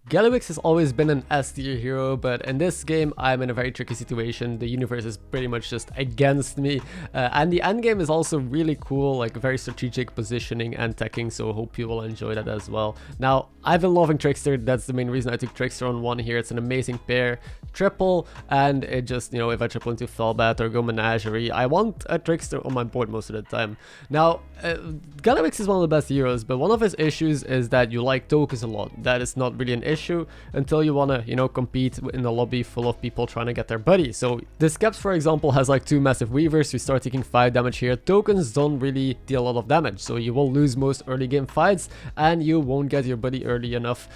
Gallywix has always been an S tier hero, but in this game I'm in a very tricky situation. The universe is pretty much just against me, and the endgame is also really cool, like very strategic positioning and teching, so hope you will enjoy that as well. Now, I've been loving Trickster. That's the main reason I took Trickster on 1 here. It's an amazing pair, triple, and it just, you know, if I triple into Firebat or go Menagerie, I want a Trickster on my board most of the time. Now, Gallywix is one of the best heroes, but one of his issues is that you like tokens a lot. That is not really an issue until you want to, you know, compete in a lobby full of people trying to get their buddy. So this Caps, for example, has like 2 massive weavers. We start taking 5 damage here. Tokens don't really deal a lot of damage, so you will lose most early game fights and you won't get your buddy early enough,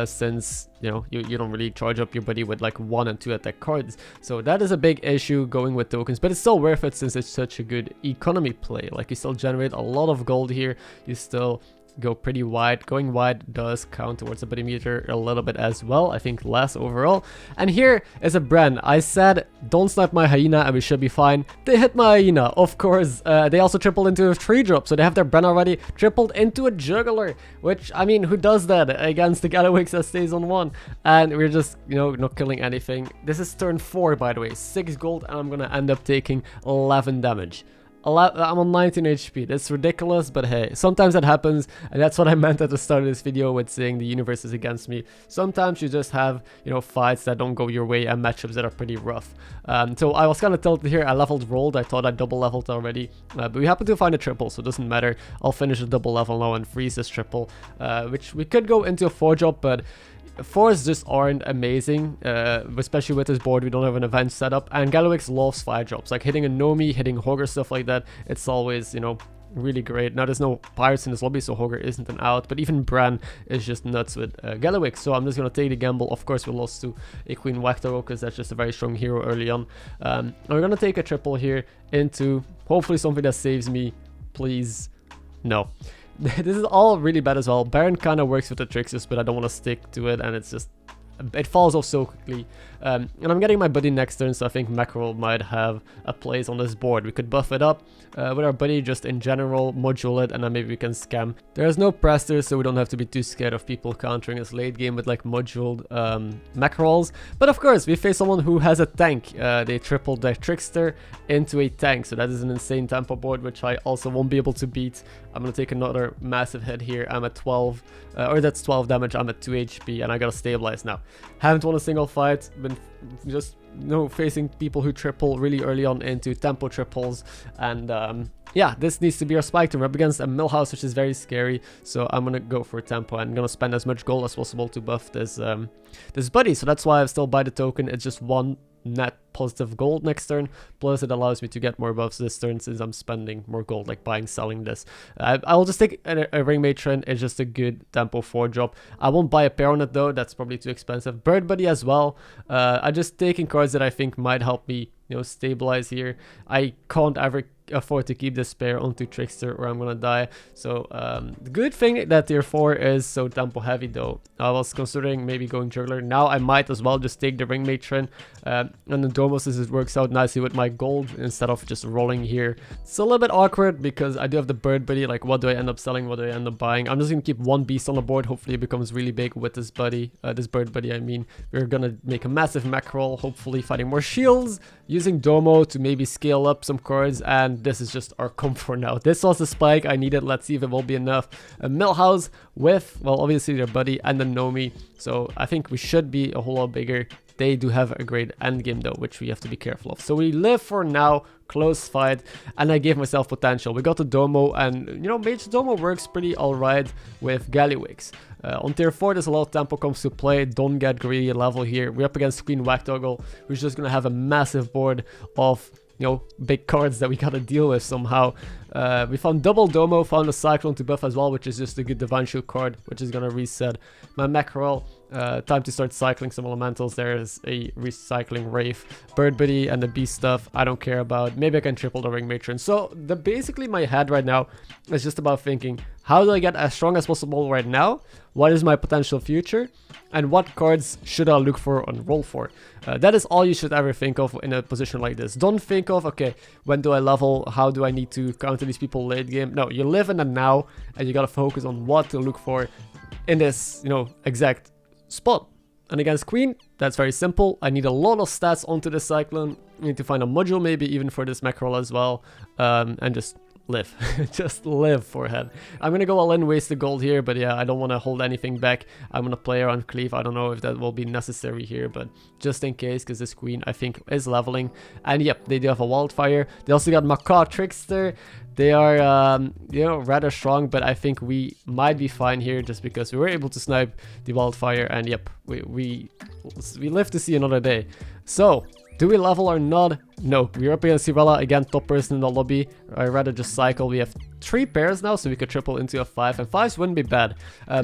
since you know you don't really charge up your buddy with like 1 and 2 attack cards. So that is a big issue going with tokens, but it's still worth it since it's such a good economy play. Like, you still generate a lot of gold here, you still go pretty wide. Going wide does count towards the buddy meter a little bit as well, I think less overall. And here is a brand. I said don't snipe my hyena and we should be fine. They hit my hyena, of course. They also tripled into a 3-drop, so they have their brand already tripled into a juggler, which, I mean, who does that against the Gallywix that stays on 1? And we're just, you know, not killing anything. This is turn 4, by the way, 6 gold, and I'm gonna end up taking 11 damage. I'm on 19 HP. That's ridiculous, but hey, sometimes that happens, and that's what I meant at the start of this video with saying the universe is against me. Sometimes you just have, you know, fights that don't go your way and matchups that are pretty rough. So I was kind of tilted here. I rolled. I thought I double leveled already, but we happen to find a triple, so it doesn't matter. I'll finish a double level now and freeze this triple, which we could go into a 4-drop, but 4s just aren't amazing, especially with this board. We don't have an event set up, and Gallywix loves 5-drops, like hitting a Nomi, hitting Hogger, stuff like that. It's always, you know, really great. Now there's no pirates in this lobby, so Hogger isn't an out, but even Bran is just nuts with Gallywix, so I'm just gonna take the gamble. Of course, we lost to a Queen Wactaro because that's just a very strong hero early on. And we're gonna take a triple here into hopefully something that saves me. Please, no. This is all really bad as well. Baron kind of works with the tricksters, but I don't want to stick to it, and it's just, it falls off so quickly. And I'm getting my buddy next turn, so I think Mackerel might have a place on this board. We could buff it up with our buddy, just in general, module it, and then maybe we can scam. There's no prester, so we don't have to be too scared of people countering us late game with like moduled Mackerels. But of course, we face someone who has a tank. They tripled their trickster into a tank, so that is an insane tempo board, which I also won't be able to beat. I'm gonna take another massive hit here. I'm at 12, or that's 12 damage. I'm at 2 HP, and I gotta stabilize now. Haven't won a single fight, been just, you know, facing people who triple really early on into tempo triples, and yeah, this needs to be our spike turn. We're up against a Millhouse, which is very scary, so I'm gonna go for tempo. I'm gonna spend as much gold as possible to buff this this buddy, so that's why I still buy the token. It's just 1 net positive gold next turn, plus it allows me to get more buffs this turn since I'm spending more gold, like buying, selling this. I'll just take a ring matron. It's just a good tempo 4-drop. I won't buy a pair on it though, that's probably too expensive. Bird buddy as well. I'm just taking cards that I think might help me, you know, stabilize here. I can't ever afford to keep this pair onto Trickster or I'm gonna die. So the good thing that tier 4 is so tempo heavy though. I was considering maybe going juggler. Now I might as well just take the ring matron and the Domo, since it works out nicely with my gold instead of just rolling here. It's a little bit awkward because I do have the bird buddy. Like, what do I end up selling? What do I end up buying? I'm just gonna keep 1 beast on the board. Hopefully it becomes really big with this buddy, this bird buddy. I mean, we're gonna make a massive mackerel, hopefully fighting more shields, using Domo to maybe scale up some cards, and this is just our comp for now. This was the spike I needed. Let's see if it will be enough. A Millhouse with, well, obviously their buddy and the Nomi, so I think we should be a whole lot bigger. They do have a great endgame though, which we have to be careful of. So we live for now, close fight, and I gave myself potential. We got the Domo, and you know, Mage Domo works pretty alright with Gallywix. On tier 4, there's a lot of tempo comes to play. Don't get greedy level here. We're up against Queen Wactoggle, who's just gonna have a massive board of, you know, big cards that we gotta deal with somehow. We found double Domo, found a Cyclone to buff as well, which is just a good Divine Shield card, which is gonna reset my Mackerel. Time to start cycling some elementals. There's a recycling Wraith, Bird Buddy, and the Beast stuff I don't care about. Maybe I can triple the Ring Matron. So basically my head right now is just about thinking, how do I get as strong as possible right now? What is my potential future? And what cards should I look for and roll for? That is all you should ever think of in a position like this. Don't think of, okay, when do I level? How do I need to counter these people late game? No, you live in the now, and you gotta focus on what to look for in this, you know, exact spot. And against Queen, that's very simple. I need a lot of stats onto the Cyclone. I need to find a module maybe even for this mackerel as well. And just live. Just live, forehead. I'm gonna go all in, waste the gold here, but yeah, I don't want to hold anything back. I'm gonna play around Cleave. I don't know if that will be necessary here, but just in case, because this Queen, I think, is leveling. And yep, they do have a Wildfire. They also got McKz Trickster. They are, you know, rather strong, but I think we might be fine here just because we were able to snipe the Wildfire, and yep, we live to see another day. So, do we level or not? No, we're up against Sirella, again, top person in the lobby. I'd rather just cycle. We have 3 pairs now, so we could triple into a 5, and 5s wouldn't be bad.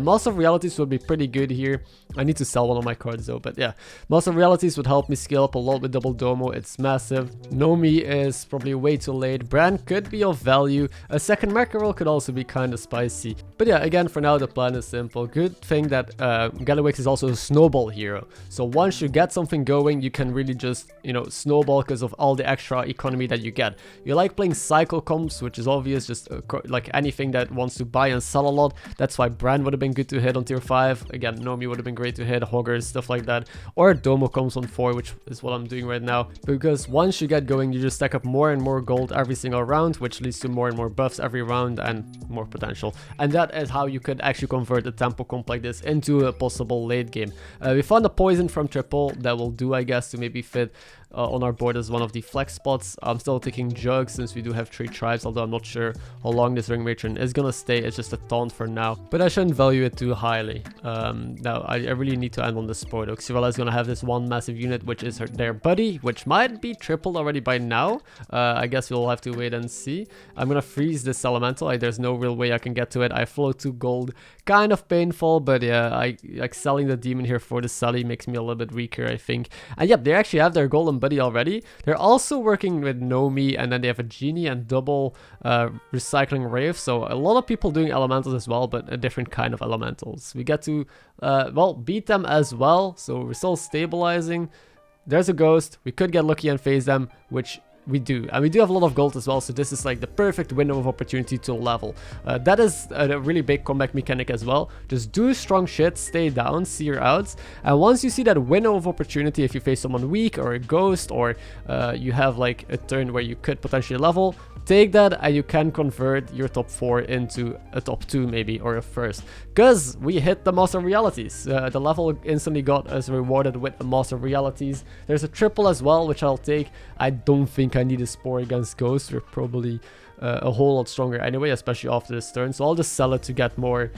Master of Realities would be pretty good here. I need to sell one of my cards though, but yeah. Master of Realities would help me scale up a lot with double domo. It's massive. Nomi is probably way too late. Brand could be of value. A second mackerel could also be kind of spicy. But yeah, again, for now, the plan is simple. Good thing that Gallywix is also a snowball hero. So once you get something going, you can really just, you know, snowball because of all the extra economy that you get. You like playing cycle comps, which is obvious, just like anything that wants to buy and sell a lot. That's why Brand would have been good to hit on tier 5. Again, Nomi would have been great to hit, Hoggers, stuff like that. Or Domo comes on 4, which is what I'm doing right now. Because once you get going, you just stack up more and more gold every single round, which leads to more and more buffs every round and more potential. And that is how you could actually convert a tempo comp like this into a possible late game. We found a poison from triple that will do, I guess, to maybe fit on our board as one of the flex spots. I'm still taking Jug since we do have 3 tribes, although I'm not sure how long this Ring Matron is gonna stay. It's just a taunt for now, but I shouldn't value it too highly. Now I really need to end on the sport. Xyrella is gonna have this one massive unit, which is their buddy, which might be tripled already by now. I guess we'll have to wait and see. I'm gonna freeze this elemental. There's no real way I can get to it. I float 2 gold, kind of painful, but yeah, I like selling the demon here for the Sully makes me a little bit weaker, I think. And yep, they actually have their golden buddy already. They're also working with Nomi, and then they have a genie and double recycling rave. So a lot of people doing elementals as well, but a different kind of elementals. We get to well, beat them as well, so we're still stabilizing. There's a ghost. We could get lucky and phase them, which we do, and we do have a lot of gold as well, so this is like the perfect window of opportunity to level. That is a really big comeback mechanic as well. Just do strong shit, stay down, see your outs, and once you see that window of opportunity, if you face someone weak or a ghost, or you have like a turn where you could potentially level, take that and you can convert your top 4 into a top 2 maybe, or a first, because we hit the Master of Realities. The level instantly got us rewarded with a Master of Realities. There's a triple as well, which I'll take. I don't think I need a Spore against Ghost. We're probably a whole lot stronger anyway, especially after this turn, so I'll just sell it to get more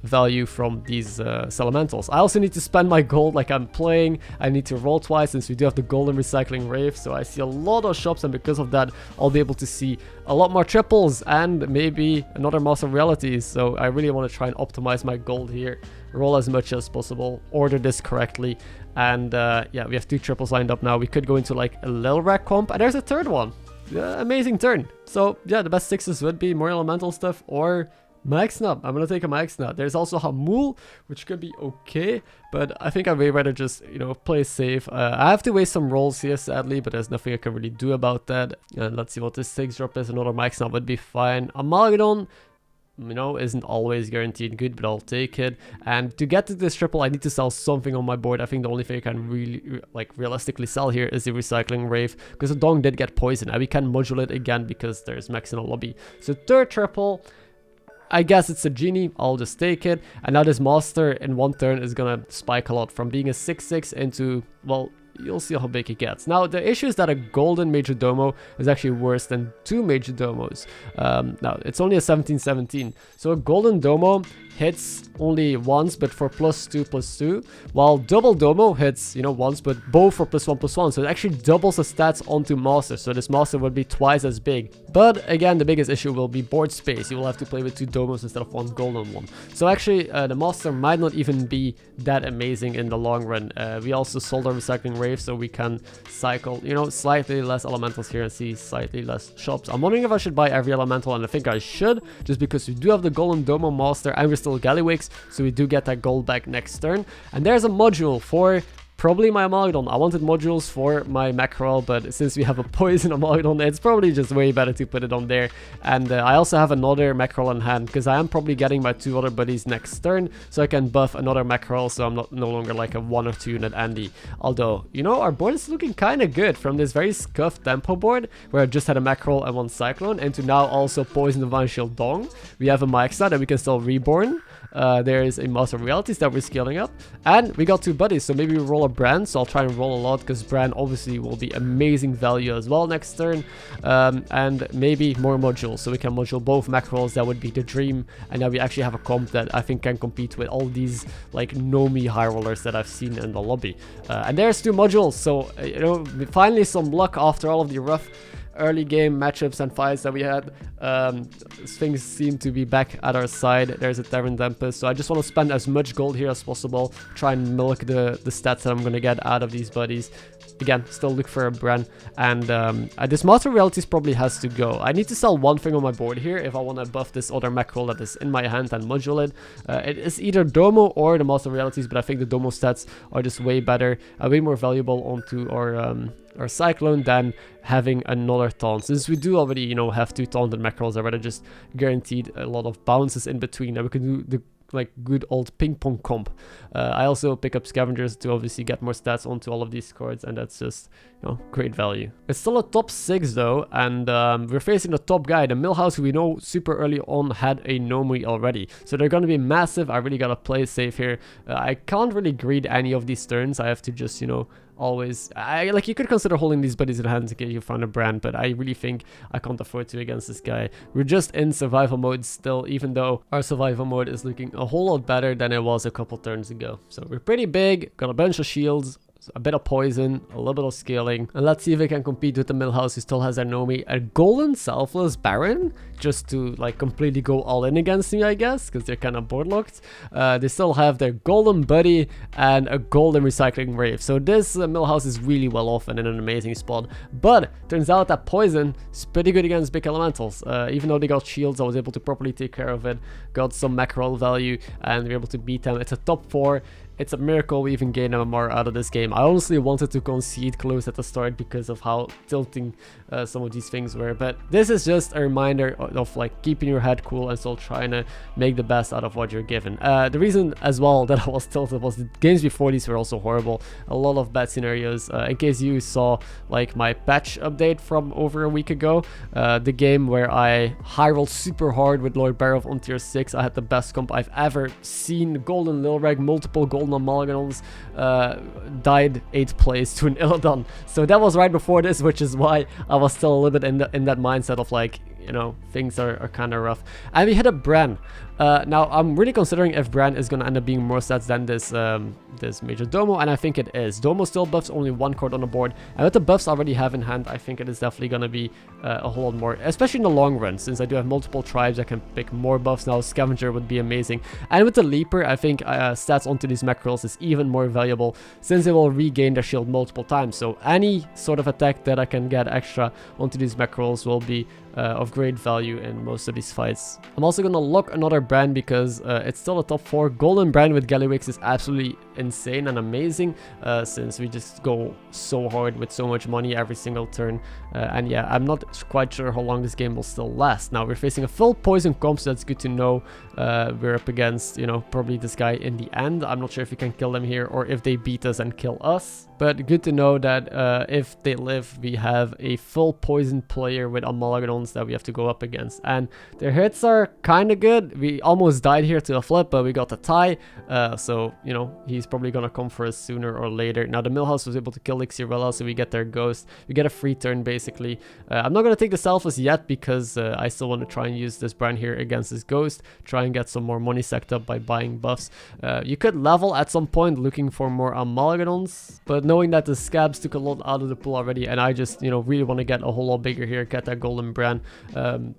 value from these elementals. I also need to spend my gold like I'm playing. I need to roll twice since we do have the golden recycling rave, so I see a lot of shops, and because of that I'll be able to see a lot more triples and maybe another Master of Realities. So I really want to try and optimize my gold here, roll as much as possible, order this correctly, and yeah, we have 2 triples lined up now. We could go into like a Lil Rack comp, and there's a third one. Amazing turn. So yeah, the best 6s would be more elemental stuff or Mag-Snap. I'm gonna take a Mag-Snap. There's also Hamul, which could be okay, but I think I'd way rather just, you know, play safe. I have to waste some rolls here, sadly, but there's nothing I can really do about that. And let's see what this 6 drop is. Another Mag-Snap would be fine. Amalgadon, you know, isn't always guaranteed good, but I'll take it. And to get to this triple, I need to sell something on my board. I think the only thing I can really, like, realistically sell here is the recycling rave, because the Dong did get poisoned, and we can modulate again because there's max in the lobby. So third triple, I guess it's a genie. I'll just take it. And now this master in 1 turn is gonna spike a lot from being a 6/6 into, well, you'll see how big it gets. Now, the issue is that a golden Major Domo is actually worse than 2 Major Domos. Now, it's only a 17/17. So a golden Domo hits only once, but for +2/+2, while double Domo hits, you know, once, but both for +1/+1. So it actually doubles the stats onto Master. So this Master would be twice as big. But again, the biggest issue will be board space. You will have to play with 2 Domos instead of 1 golden one. So actually, the Master might not even be that amazing in the long run. We also sold our recycling rave, so we can cycle, you know, slightly less elementals here and see slightly less shops. I'm wondering if I should buy every elemental, and I think I should, just because we do have the golden Domo Master and we're still Gallywix, so we do get that gold back next turn. And there's a module for probably my Amalgadon. I wanted modules for my Mackerel, but since we have a poison Amalgadon, it's probably just way better to put it on there. And I also have another Mackerel in hand, because I am probably getting my 2 other buddies next turn, so I can buff another Mackerel, so I'm no longer like a 1 or 2 unit Andy. Although, you know, our board is looking kind of good from this very scuffed tempo board, where I just had a Mackerel and 1 Cyclone, and to now also poison Divine Shield Dong. We have a MarkMcKz that we can still reborn. There is a Master of Realities that we're scaling up, and we got 2 buddies, so maybe we roll a Brand. So I'll try and roll a lot, because Brand obviously will be amazing value as well next turn, and maybe more modules, so we can module both Mackerels. That would be the dream, and now we actually have a comp that I think can compete with all these like Nomi high rollers that I've seen in the lobby. And there's 2 modules, so you know, finally some luck after all of the rough early game matchups and fights that we had. Things seem to be back at our side. There's a Tavern Tempest, so I just want to spend as much gold here as possible, try and milk the stats that I'm going to get out of these buddies. Again, still look for a Bran, and this Master of Realities probably has to go. I need to sell 1 thing on my board here if I want to buff this other Mackerel that is in my hand and module it. It is either Domo or the Master of Realities, but I think the Domo stats are just way better, way more valuable onto our Cyclone than having another taunt. Since we do already, you know, have 2 taunted Mackerels, I rather just guaranteed a lot of bounces in between, and we can do the like good old ping pong comp. I also pick up Scavengers to obviously get more stats onto all of these cards, and that's just, you know, great value. It's still a top 6 though, and we're facing the top guy. The Millhouse, who we know super early on had a Nomi already, so they're going to be massive. I really gotta play safe here. I can't really greed any of these turns. I have to just, you know, always, like, you could consider holding these buddies in hand to get you find a Brand, but I really think I can't afford to against this guy. We're just in survival mode still, even though our survival mode is looking a whole lot better than it was a couple turns ago. So we're pretty big, got a bunch of shields, a bit of poison, a little bit of scaling, and let's see if we can compete with the Millhouse, who still has their Nomi. A golden selfless Baron, just to like completely go all in against me, I guess, because they're kind of board locked. They still have their golden buddy and a golden recycling wave, so this Millhouse is really well off and in an amazing spot. But turns out that poison is pretty good against big elementals. Even though they got shields, I was able to properly take care of it, got some Mackerel value, and we're able to beat them. It's a top 4. It's a miracle we even gained MMR out of this game. I honestly wanted to concede close at the start because of how tilting some of these things were, but this is just a reminder of like keeping your head cool and still trying to make the best out of what you're given. The reason as well that I was tilted was the games before these were also horrible. A lot of bad scenarios. In case you saw like my patch update from over a week ago, the game where I high rolled super hard with Lord Barrow on tier 6, I had the best comp I've ever seen. Golden Lilreg, multiple golden Amalgadons, died 8th place to an Illidan. So that was right before this, which is why I was still a little bit in that mindset of like, you know, things are kind of rough. And we hit a Bran. Now I'm really considering if Bran is going to end up being more stats than this Major Domo, and I think it is. Domo still buffs only 1 card on the board, and with the buffs I already have in hand, I think it is definitely going to be a whole lot more, especially in the long run. Since I do have multiple tribes, I can pick more buffs now. Scavenger would be amazing, and with the Leaper, I think stats onto these Mackerels is even more valuable, since it will regain their shield multiple times. So any sort of attack that I can get extra onto these Mackerels will be of great value in most of these fights. I'm also going to lock another Brand because it's still a top 4. Golden Brand with Gallywix is absolutely insane and amazing, since we just go so hard with so much money every single turn. And yeah, I'm not quite sure how long this game will still last. Now we're facing a full poison comp, so that's good to know. We're up against, you know, probably this guy in the end. I'm not sure if we can kill them here or if they beat us and kill us, but good to know that if they live, we have a full poison player with Amalgadons that we have to go up against, and their hits are kind of good. We almost died here to a flip, but we got the tie, so you know, he's probably gonna come for us sooner or later. Now the Millhouse was able to kill Ixirella, so we get their ghost. We get a free turn basically. I'm not gonna take the Selfless yet because I still want to try and use this Brand here against this ghost, try and get some more money stacked up by buying buffs. You could level at some point looking for more Amalgadons, but knowing that the Scabs took a lot out of the pool already, and I just, you know, really want to get a whole lot bigger here, get that golden Brand,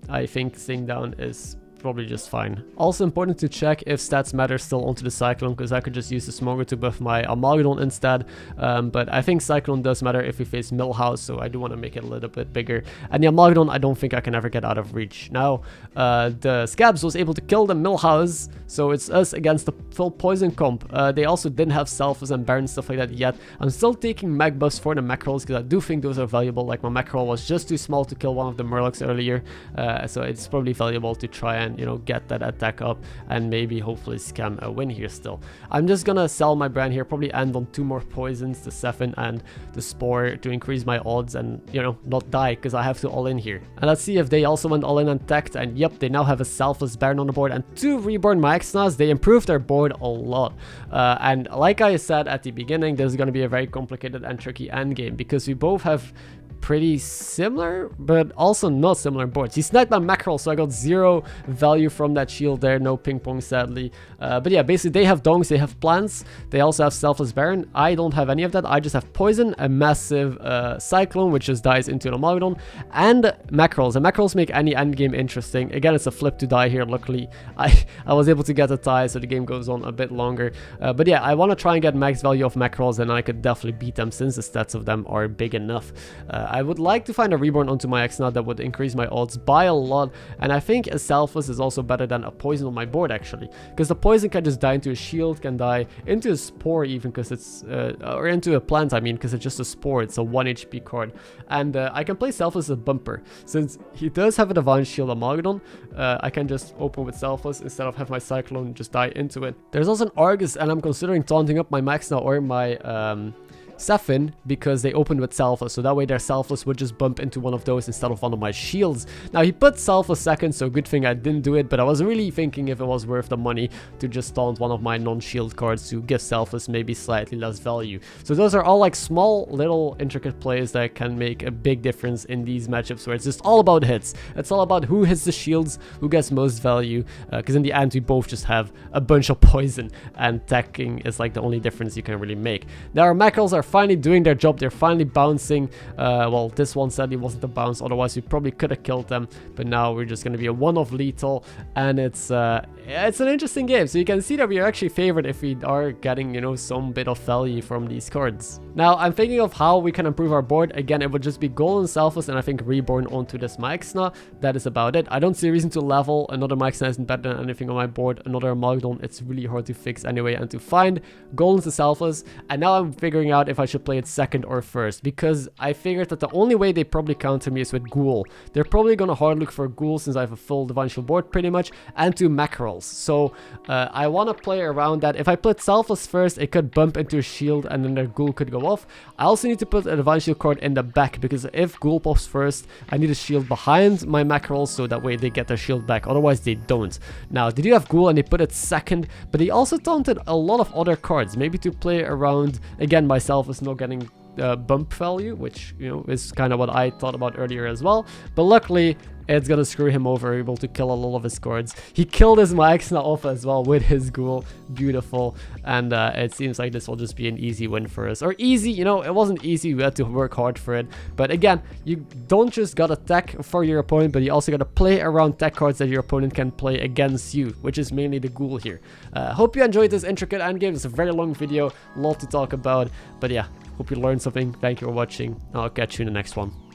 I think staying down is probably just fine. Also important to check if stats matter still onto the Cyclone, because I could just use the Smoker to buff my Amalgadon instead. But I think Cyclone does matter if we face Millhouse, so I do want to make it a little bit bigger. And the Amalgadon, I don't think I can ever get out of reach. Now, the Scabs was able to kill the Millhouse, so it's us against the full poison comp. They also didn't have Selfless and Baron stuff like that yet. I'm still taking mag buffs for the Mackerels, because I do think those are valuable. Like, my Mackerel was just too small to kill one of the Murlocs earlier, so it's probably valuable to try and, you know, get that attack up and maybe hopefully scam a win here still. I'm just gonna sell my brand here, probably end on 2 more poisons, the Sephon and the Spore, to increase my odds and, you know, not die, because I have to all in here. And let's see if they also went all in and teched, and yep, they now have a Selfless Baron on the board and 2 Reborn Maxnas. They improved their board a lot. And like I said at the beginning, this is going to be a very complicated and tricky endgame, because we both have pretty similar but also not similar boards. He sniped my Mackerel, so I got 0 value from that shield there. No ping pong, sadly. But yeah, basically they have dongs, they have plants, they also have Selfless Baron. I don't have any of that. I just have poison, a massive Cyclone which just dies into an Amalgadon, and Mackerels. And Mackerels make any endgame interesting. Again, it's a flip to die here. Luckily I was able to get a tie, so the game goes on a bit longer. But yeah, I want to try and get max value of Mackerels, and I could definitely beat them since the stats of them are big enough. I would like to find a Reborn onto my X-Nut that would increase my odds by a lot, and I think a Selfless is also better than a poison on my board, actually, because the poison can just die into a shield, can die into a Spore even, because it's or into a plant, I mean, because it's just a Spore. It's a 1 HP card, and I can play Selfless as a bumper. Since he does have a Divine Shield Amalgadon, I can just open with Selfless instead of have my Cyclone just die into it. There's also an Argus, and I'm considering taunting up my Max now or my Sephon, because they opened with Selfless, so that way their Selfless would just bump into one of those instead of one of my shields. Now, he put Selfless second, so good thing I didn't do it, but I was really thinking if it was worth the money to just taunt one of my non-shield cards to give Selfless maybe slightly less value. So those are all like small little intricate plays that can make a big difference in these matchups where it's just all about hits. It's all about who hits the shields, who gets most value, because in the end we both just have a bunch of poison, and teching is like the only difference you can really make. Now, our Mackerels are finally doing their job. They're finally bouncing. Well, this one sadly wasn't a bounce, otherwise we probably could have killed them, but now we're just going to be a 1-off lethal, and it's an interesting game. So you can see that we are actually favored if we are getting, you know, some bit of value from these cards. Now, I'm thinking of how we can improve our board. Again, it would just be Golden Selfless and I think Reborn onto this Maxna. That is about it. I don't see a reason to level. Another Maxna isn't better than anything on my board. Another Amalgadon, it's really hard to fix anyway and to find. Golden to Selfless, and now I'm figuring out if I should play it second or first, because I figured that the only way they probably counter me is with Ghoul. They're probably gonna hard look for Ghoul since I have a full Divine Shield board pretty much, and 2 Mackerels. So I want to play around that. If I put Selfless first, it could bump into a shield and then their Ghoul could go off. I also need to put a Divine Shield card in the back, because if Ghoul pops first, I need a shield behind my Mackerels so that way they get their shield back, otherwise they don't. Now, they do have Ghoul and they put it second, but they also taunted a lot of other cards, maybe to play around, again, myself is not getting bump value, which, you know, is kind of what I thought about earlier as well. But luckily, it's gonna screw him over, able to kill a lot of his cards. He killed his Maxna off as well with his Ghoul. Beautiful. And it seems like this will just be an easy win for us. Or easy, you know, it wasn't easy. We had to work hard for it. But again, you don't just gotta tech for your opponent, but you also gotta play around tech cards that your opponent can play against you, which is mainly the Ghoul here. Hope you enjoyed this intricate endgame. It's a very long video, a lot to talk about. But yeah, hope you learned something. Thank you for watching. I'll catch you in the next one.